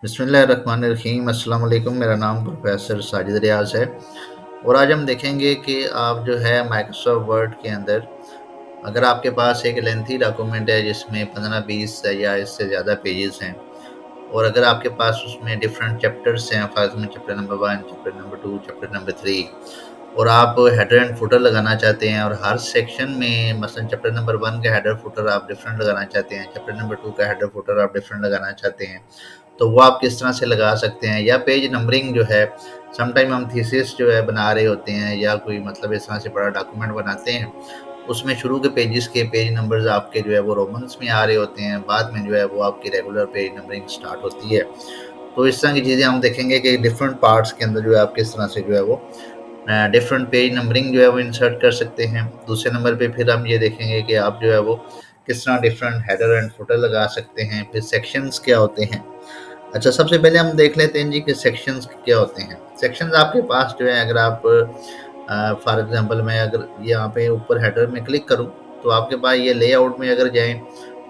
बिस्मिल्लाहिर्रहमानिर्रहीम अस्सलाम वालेकुम। मेरा नाम प्रोफेसर साजिद रियाज़ है और आज हम देखेंगे कि आप जो है माइक्रोसॉफ्ट वर्ड के अंदर अगर आपके पास एक लेंथी डॉक्यूमेंट है जिसमें 15-20 या इससे ज़्यादा पेजेस हैं और अगर आपके पास उसमें डिफरेंट चैप्टर्स हैं, for example chapter number 1, chapter number 2, chapter number 3 और आप हेडर एंड फुटर लगाना चाहते हैं और हर सेक्शन में मसलन चैप्टर नंबर 1 का हेडर फुटर आप डिफरेंट लगाना चाहते हैं, चैप्टर नंबर 2 का हेडर फुटर आप डिफरेंट लगाना चाहते हैं, तो वो आप किस तरह से लगा सकते हैं। या पेज नंबरिंग जो है, समटाइम हम थीसिस जो है बना रहे होते हैं या कोई मतलब इस तरह से बड़ा डॉक्यूमेंट बनाते हैं, उसमें शुरू के पेजेस के पेज नंबर्स आपके जो है वो रोमन्स में आ रहे होते हैं, बाद में जो है वो आपकी रेगुलर पेज नंबरिंग स्टार्ट होती है। तो इस तरह की चीज़ें हम देखेंगे कि डिफरेंट पार्ट्स के अंदर जो है आप किस तरह से जो है वो डिफरेंट पेज नंबरिंग जो है वो इंसर्ट कर सकते हैं। दूसरे नंबर पे फिर हम ये देखेंगे कि आप जो है वो किस तरह डिफरेंट हेडर एंड फुटर लगा सकते हैं। फिर सेक्शंस क्या होते हैं। अच्छा, सबसे पहले हम देख लेते हैं जी कि सेक्शंस क्या होते हैं। सेक्शंस आपके पास जो है, अगर आप फॉर एग्जांपल मैं अगर यहाँ पे ऊपर हेडर में क्लिक करूँ तो आपके पास ये लेआउट में अगर जाएँ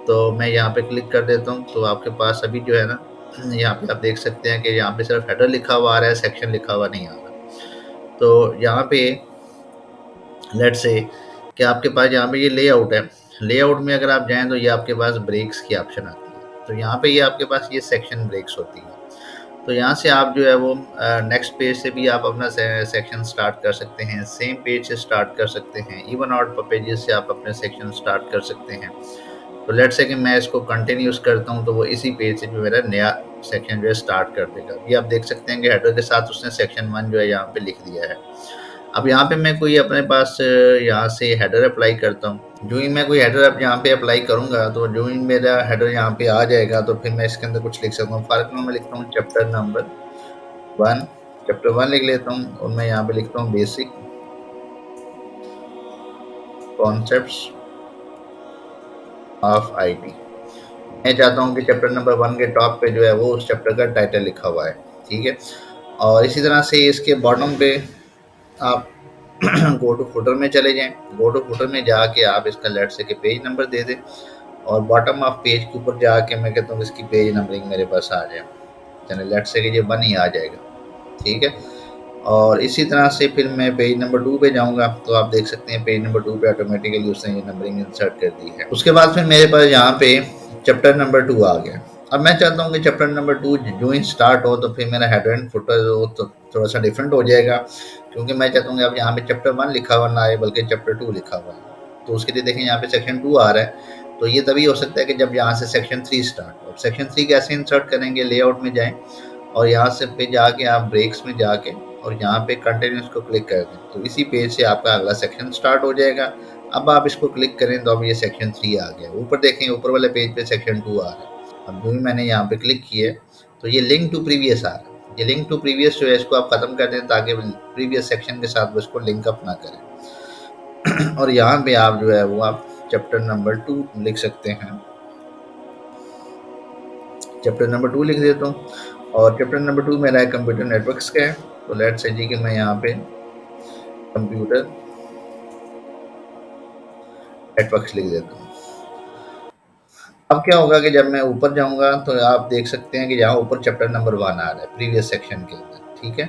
तो मैं यहाँ पे क्लिक कर देता हूँ तो आपके पास अभी जो है ना, यहाँ पे आप देख सकते हैं कि यहाँ पे सिर्फ हेडर लिखा हुआ आ रहा है, सेक्शन लिखा हुआ नहीं आ रहा। तो यहाँ पे लेट्स से कि आपके पास यहाँ पे ये लेआउट है। लेआउट में अगर आप जाएँ तो ये आपके पास ब्रेक्स की ऑप्शन आती है। तो यहाँ पे ये आपके पास ये सेक्शन ब्रेक्स होती है। तो यहाँ से आप जो है वो नेक्स्ट पेज से भी आप अपना सेक्शन स्टार्ट कर सकते हैं, सेम पेज से स्टार्ट कर सकते हैं, इवन आउट पेजेस से आप अपने सेक्शन स्टार्ट कर सकते हैं। तो लेट्स से कि मैं इसको कंटिन्यूस करता हूँ तो वो इसी पेज से जो मेरा नया सेक्शन जो है स्टार्ट कर देगा। ये आप देख सकते हैं कि हेडर के साथ उसने सेक्शन 1 जो है यहाँ पे लिख दिया है। अब यहाँ पे मैं कोई अपने पास यहाँ से हेडर अप्लाई करता हूँ। जो ही मैं कोई हेडर अब यहाँ पे अप्लाई करूँगा तो जो ही मेरा हेडर यहाँ पे आ जाएगा तो फिर मैं इसके अंदर कुछ लिख सकता हूँ। फॉर एग्जाम्पल मैं लिखता हूँ चैप्टर नंबर 1, चैप्टर 1 लिख लेता हूँ और मैं यहाँ पे लिखता हूँ बेसिक कॉन्सेप्ट्स ऑफ आईटी। मैं चाहता हूँ कि चैप्टर नंबर 1 के टॉप पे जो है वो उस चैप्टर का टाइटल लिखा हुआ है, ठीक है। और इसी तरह से इसके बॉटम पे आप गो टू फुटर में चले जाएं। गो टू फुटर में जाके आप इसका लेट्स से कि पेज नंबर दे दें और बॉटम ऑफ पेज के ऊपर जाके मैं कहता हूँ इसकी पेज नंबरिंग मेरे पास आ जाए, यानी लेट्स से कि ये 1 ही आ जाएगा, ठीक है। और इसी तरह से फिर मैं पेज नंबर 2 पे जाऊंगा तो आप देख सकते हैं पेज नंबर 2 पे ऑटोमेटिकली उसने ये नंबरिंग इंसर्ट कर दी है। उसके बाद फिर मेरे पास यहाँ पे चैप्टर नंबर 2 आ गया। अब मैं चाहता हूँ कि चैप्टर नंबर 2 जो ही स्टार्ट हो तो फिर मेरा हेडर एंड फुटर हो तो थोड़ा सा डिफरेंट हो जाएगा, क्योंकि मैं चाहता हूँ कि अब यहाँ पे चैप्टर 1 लिखा हुआ ना आए बल्कि चैप्टर 2 लिखा हुआ है। तो उसके लिए देखें यहाँ पे सेक्शन 2 आ रहा है, तो ये तभी हो सकता है कि जब यहाँ से सेक्शन 3 स्टार्ट हो। सेक्शन 3 कैसे इंसर्ट करेंगे, लेआउट में जाएं और यहाँ से पे जाके आप ब्रेक्स में जाके और यहाँ पे कंटिन्यूस को क्लिक कर दें तो इसी पेज से आपका अगला सेक्शन स्टार्ट हो जाएगा। अब आप इसको क्लिक करें तो अब ये सेक्शन 3 आ गया। ऊपर देखें ऊपर वाले पेज पे सेक्शन 2 आ रहा है। अब जो ही मैंने यहाँ पे क्लिक किया तो ये लिंक टू प्रीवियस आ रहा है। ये लिंक टू प्रीवियस जो है इसको आप खत्म कर दें ताकि प्रीवियस सेक्शन के साथ इसको लिंक अप ना करें। और यहाँ पे आप जो है वो आप चैप्टर नंबर 2 लिख सकते हैं। चैप्टर नंबर 2 लिख देता हूँ और चैप्टर नंबर 2 मेरा है कंप्यूटर नेटवर्क्स का है। तो लेट्स से जी कि मैं यहाँ पे कंप्यूटर नेटवर्क्स लिख देता हूँ। अब क्या होगा कि जब मैं ऊपर जाऊंगा तो आप देख सकते हैं कि यहाँ ऊपर चैप्टर नंबर 1 आ रहा है प्रीवियस सेक्शन के अंदर, ठीक है।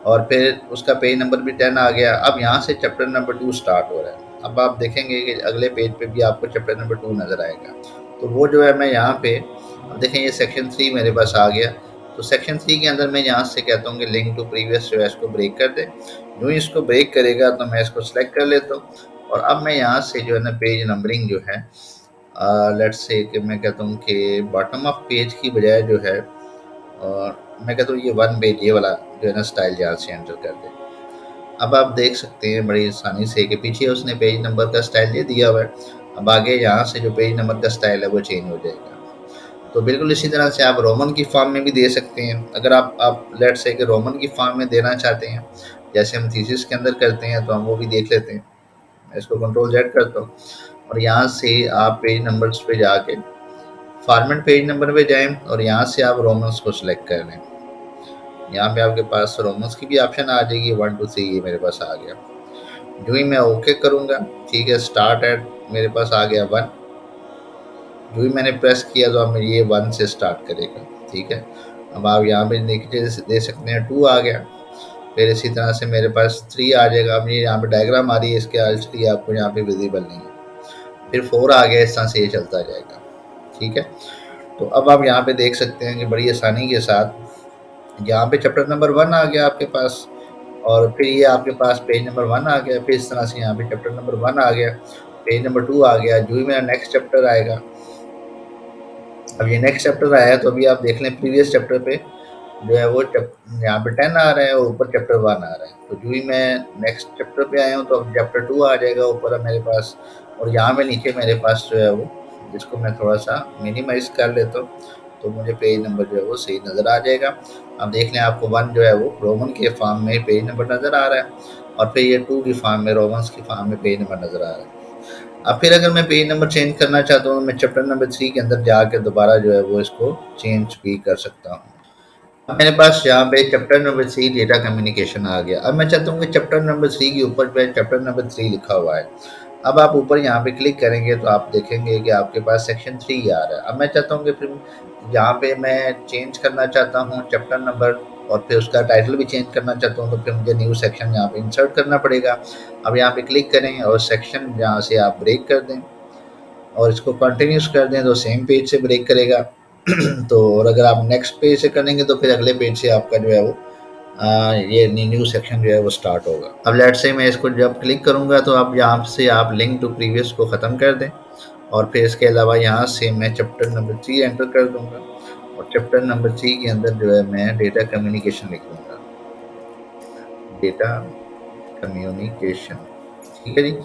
और फिर उसका पेज नंबर भी 10 आ गया। अब यहाँ से चैप्टर नंबर 2 स्टार्ट हो रहा है। अब आप देखेंगे कि अगले पेज पे भी आपको चैप्टर नंबर 2 नज़र आएगा। तो वो जो है मैं यहाँ पे अब देखें ये सेक्शन 3 मेरे पास आ गया। तो सेक्शन 3 के अंदर मैं यहाँ से कहता हूँ कि लिंक टू प्रीवियस जो है इसको ब्रेक कर दे। जो ही इसको ब्रेक करेगा तो मैं इसको सेलेक्ट कर लेता हूँ और अब मैं यहाँ से जो है ना पेज नंबरिंग जो है लेट्स से कि मैं कहता हूँ कि बॉटम ऑफ पेज की बजाय जो है और मैं कहता हूँ ये 1 पेज ये वाला जो है ना स्टाइल यहाँ से एंटर कर दे। अब आप देख सकते हैं बड़ी आसानी से कि पीछे उसने पेज नंबर का स्टाइल ये दिया हुआ है। अब आगे यहाँ से जो पेज नंबर का स्टाइल है वो चेंज हो जाएगा। तो बिल्कुल इसी तरह से आप रोमन की फॉर्म में भी दे सकते हैं। अगर आप लेट्स से कि रोमन की फॉर्म में देना चाहते हैं जैसे हम थीसिस के अंदर करते हैं तो हम वो भी देख लेते हैं। मैं इसको कंट्रोल जेड करता हूँ और यहाँ से आप पेज नंबर्स पे जाके फॉर्मेट पेज नंबर पे जाएं और यहाँ से आप रोमन्स को सिलेक्ट कर लें। यहाँ पे आपके पास रोमन्स की भी ऑप्शन आ जाएगी। 1 2 3 ये मेरे पास आ गया। जो ही मैं ओके करूँगा, ठीक है, स्टार्ट एट मेरे पास आ गया 1। जो ही मैंने प्रेस किया तो अब ये 1 से स्टार्ट करेगा, ठीक है। अब आप यहाँ पे नीचे दे सकते हैं 2 आ गया, फिर इसी तरह से मेरे पास 3 आ जाएगा। अब ये यहाँ पे डायग्राम आ रही है इसके, इसलिए आपको यहाँ पे विजिबल नहीं है। फिर 4 आ गया, इस तरह से ये चलता जाएगा। ठीक है, तो अब आप यहाँ पे देख सकते हैं कि बड़ी आसानी के साथ यहाँ पे चैप्टर नंबर 1 आ गया आपके पास, और फिर ये आपके पास पेज नंबर 1 आ गया। फिर इस तरह से यहाँ पे चैप्टर नंबर 1 आ गया, पेज नंबर 2 आ गया। जो ही मेरा नेक्स्ट चैप्टर आएगा, अब ये नेक्स्ट चैप्टर आया तो अभी आप देख लें प्रीवियस चैप्टर पे जो है वो यहाँ पे 10 आ रहा है और ऊपर चैप्टर 1 आ रहा है। तो जो ही मैं नेक्स्ट चैप्टर पे आया हूँ तो अब चैप्टर 2 आ जाएगा ऊपर अब मेरे पास, और यहाँ पे नीचे मेरे पास जो है वो, जिसको मैं थोड़ा सा मिनिमाइज कर लेता हूँ तो मुझे पेज नंबर जो है वो सही नज़र आ जाएगा। अब देख लें आपको 1 जो है वो रोमन के फॉर्म में पेज नंबर नज़र आ रहा है, और फिर ये 2 की फॉर्म में, रोमन्स की फॉर्म में पेज नंबर नज़र आ रहा है। अब फिर अगर मैं पेज नंबर चेंज करना चाहता हूँ, मैं चैप्टर नंबर 3 के अंदर जाकर दोबारा जो है वो इसको चेंज भी कर सकता हूँ। अब मेरे पास यहाँ पे चैप्टर नंबर 3 डेटा कम्युनिकेशन आ गया। अब मैं चाहता हूँ कि चैप्टर नंबर 3 के ऊपर पे चैप्टर नंबर 3 लिखा हुआ है। अब आप ऊपर यहाँ पे क्लिक करेंगे तो आप देखेंगे कि आपके पास सेक्शन 3 आ रहा है। अब मैं चाहता हूँ कि फिर यहाँ पे मैं चेंज करना चाहता हूँ चैप्टर नंबर, और फिर उसका टाइटल भी चेंज करना चाहता हूँ, तो फिर मुझे न्यू सेक्शन यहाँ पे इंसर्ट करना पड़ेगा। अब यहाँ पे क्लिक करें और सेक्शन यहाँ से आप ब्रेक कर दें और इसको कंटिन्यूस कर दें तो सेम पेज से ब्रेक करेगा। तो और अगर आप नेक्स्ट पेज से करेंगे तो फिर अगले पेज से आपका जो है वो ये न्यू सेक्शन जो है वो स्टार्ट होगा। अब लेट्स से मैं इसको जब क्लिक करूँगा तो अब यहाँ से आप लिंक टू प्रीवियस को ख़त्म कर दें, और फिर इसके अलावा यहाँ से मैं चैप्टर नंबर 3 एंटर कर दूँगा, और चैप्टर नंबर 3 के अंदर जो है मैं डेटा कम्युनिकेशन लिख दूँगा, डेटा कम्युनिकेशन। ठीक है जी।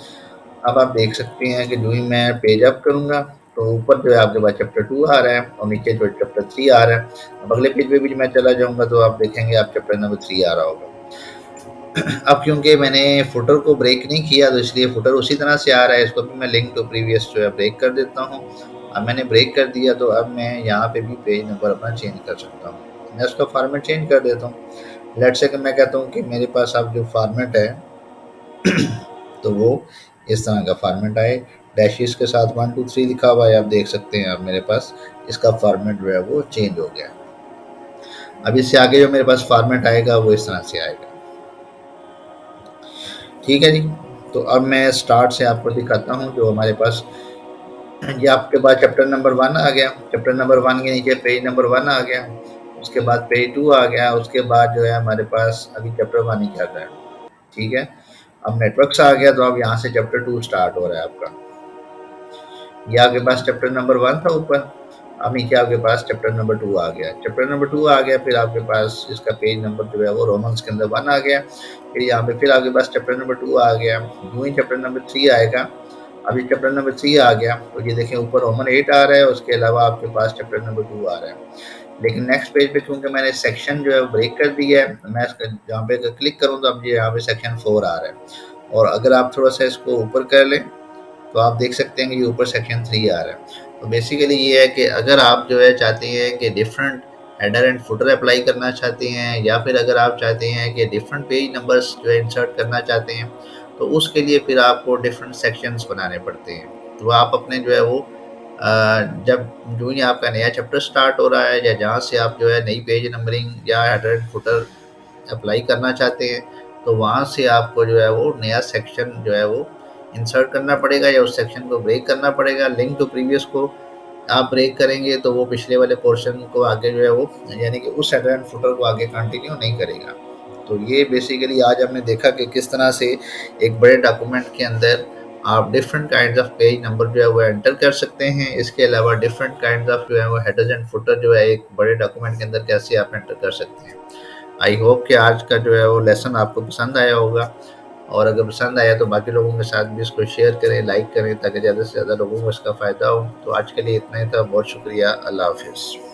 अब आप देख सकते हैं कि जो ही मैं पेज अप करूँगा तो ऊपर जो है आपके पास चैप्टर 2 आ रहा है और नीचे जो चैप्टर 3 आ रहा है। अब अगले पेज पे भी मैं चला जाऊँगा तो आप देखेंगे आप चैप्टर नंबर 3 आ रहा होगा। अब क्योंकि मैंने फुटर को ब्रेक नहीं किया तो इसलिए फुटर उसी तरह से आ रहा है, इसको भी मैं लिंक टू प्रीवियस जो है ब्रेक कर देता हूँ। अब मैंने ब्रेक कर दिया तो अब मैं यहाँ पे भी पेज नंबर अपना चेंज कर सकता हूँ। मैं उसका फॉर्मेट चेंज कर देता हूँ। लेट्स से कि मैं कहता हूँ कि मेरे पास अब जो फॉर्मेट है तो वो इस तरह का फॉर्मेट आए, डैशेस के साथ 1 2 3 लिखा हुआ है। आप देख सकते हैं अब मेरे पास इसका फॉर्मेट जो है वो चेंज हो गया। अब इससे आगे जो मेरे पास फॉर्मेट आएगा वो इस तरह से आएगा। ठीक है जी। तो अब मैं स्टार्ट से आपको दिखाता हूँ जो हमारे पास, ये आपके पास चैप्टर नंबर 1 आ गया, चैप्टर नंबर 1 के नीचे पेज नंबर 1 आ गया, उसके बाद पेज 2 आ गया, उसके बाद जो है हमारे पास अभी चैप्टर 1 ही चल रहा है। ठीक है, अब नेटवर्क्स आ गया तो अब यहाँ से चैप्टर 2 स्टार्ट हो रहा है आपका। ये आपके पास चैप्टर नंबर 1 था ऊपर, अब नीचे आपके पास चैप्टर नंबर 2 आ गया। चैप्टर नंबर 2 आ गया, फिर आपके पास इसका पेज नंबर जो है वो रोमन्स के अंदर 1 आ गया, फिर यहाँ पे फिर आपके पास चैप्टर नंबर 2 आ गया। यूँ ही चैप्टर नंबर 3 आएगा। अभी चैप्टर नंबर 3 आ गया तो ये देखें ऊपर रोमन 8 आ रहा है, उसके अलावा आपके पास चैप्टर नंबर 2 आ रहा है। लेकिन नेक्स्ट पेज पे चूँकि मैंने सेक्शन जो है ब्रेक कर दिया है, मैं जहाँ पे क्लिक करूँ तो अब ये यहाँ पे सेक्शन 4 आ रहा है, और अगर आप थोड़ा सा इसको ऊपर कर लें तो आप देख सकते हैं कि ये ऊपर सेक्शन 3 आ रहा है। तो बेसिकली ये है कि अगर आप जो है चाहते हैं कि different header and footer apply करना चाहते हैं, या फिर अगर आप चाहते हैं कि डिफरेंट पेज नंबर्स जो है इंसर्ट करना चाहते हैं, तो उसके लिए फिर आपको डिफरेंट सेक्शंस बनाने पड़ते हैं। तो आप अपने जो है वो जब जो ही आपका नया चैप्टर स्टार्ट हो रहा है या जहाँ से आप जो है नई पेज नंबरिंग या हेडर एंड फुटर अप्लाई करना चाहते हैं, तो वहाँ से आपको जो है वो नया सेक्शन जो है वो इंसर्ट करना पड़ेगा या उस सेक्शन को ब्रेक करना पड़ेगा। लिंक टू प्रीवियस को आप ब्रेक करेंगे तो वो पिछले वाले पोर्शन को आगे जो है वो, यानी कि उस हेडर एंड फुटर को आगे कंटिन्यू नहीं करेगा। तो ये बेसिकली आज हमने देखा कि किस तरह से एक बड़े डॉक्यूमेंट के अंदर आप different kinds of page number जो है वो एंटर कर सकते हैं। इसके अलावा डिफरेंट काइंड्स ऑफ जो है वो हेडर्स एंड फुटर जो है एक बड़े डॉक्यूमेंट के अंदर कैसे आप एंटर कर सकते हैं। आई होप कि आज का जो है वो लेसन आपको पसंद आया होगा, और अगर पसंद आया तो बाकी लोगों के साथ भी इसको शेयर करें, लाइक करें, ताकि ज़्यादा से ज़्यादा लोगों को इसका फ़ायदा हो। तो आज के लिए इतना ही था, बहुत शुक्रिया, अल्लाह हाफ़िज़।